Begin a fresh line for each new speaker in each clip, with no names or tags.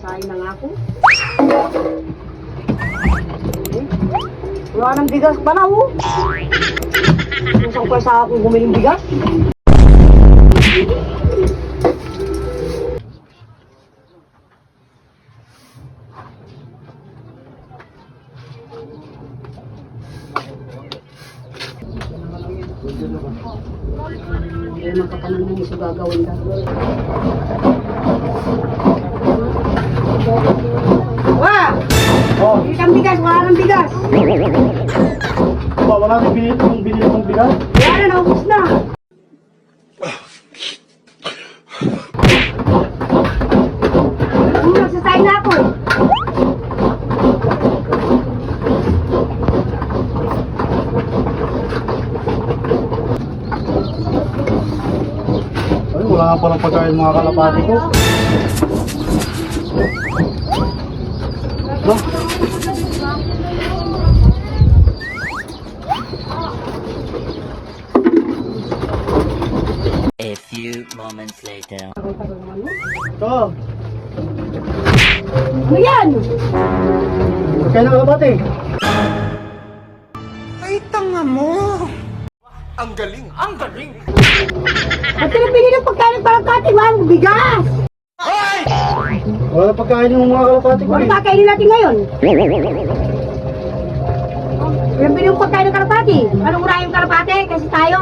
Sasain na nga ako. Wala nang bigas pa na, oh. Isang pwesa akong gumiling bigas. Hindi naman kapanang mo sa gagawin ka. Wah!
Oh,
Hindi kang bigas, wala nang bigas.
ba, wala nang binili ng bigas?
Wala na, naubos na. Nagsasayin na ako.
Ay, wala nga palang pagkain mga kalapati ko. No?
A few moments later.
Ito,
Ano yan?
pagkain ng kalapati.
Ba't pinapili ng pagkain ng kalapati? Walang bigas!
Wala nang pagkain ng mga kalapati ko
Ano
eh.
kakainin natin ngayon? Pinapili ng pagkain ng kalapati. Anong ura yung kalapati? Kasi tayo.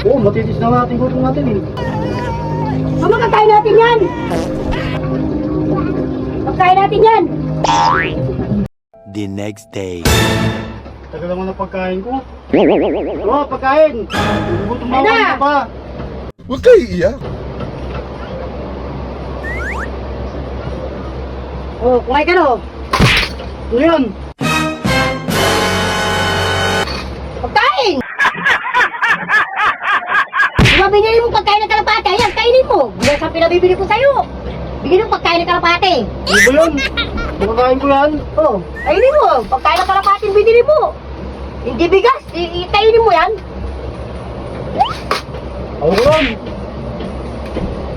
Oo, matitis na natin gutom natin eh.
Ano kakain natin yan? Pagkain natin yan.
The next day.
Tagal naman ng pagkain ko. Oo, pagkain! Gutom na
Ano?
ako pa.
Huwag kayo iiyak.
Oh, kumain ka no?
Ano yan?
Pagkain! Diba binili mo pagkain ng kalapati? Ayan, kainin mo. Bigas ang pinabibili ko sa'yo. Bigyan ng pagkain ng kalapati.
Ano ba yan? Pagkain ko yan?
Oh, kainin mo. Pagkain ng kalapati ang binili mo. Hindi bigas. Kainin mo yan.
Ako ko lang.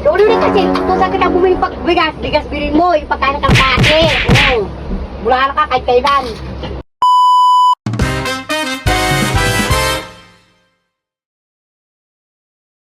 So, ulit kasi, tutusan kita bumili bigas. Bigas bilhin mo. Yung pagkain ng kalapati. Oh, mula ka kahit kailan.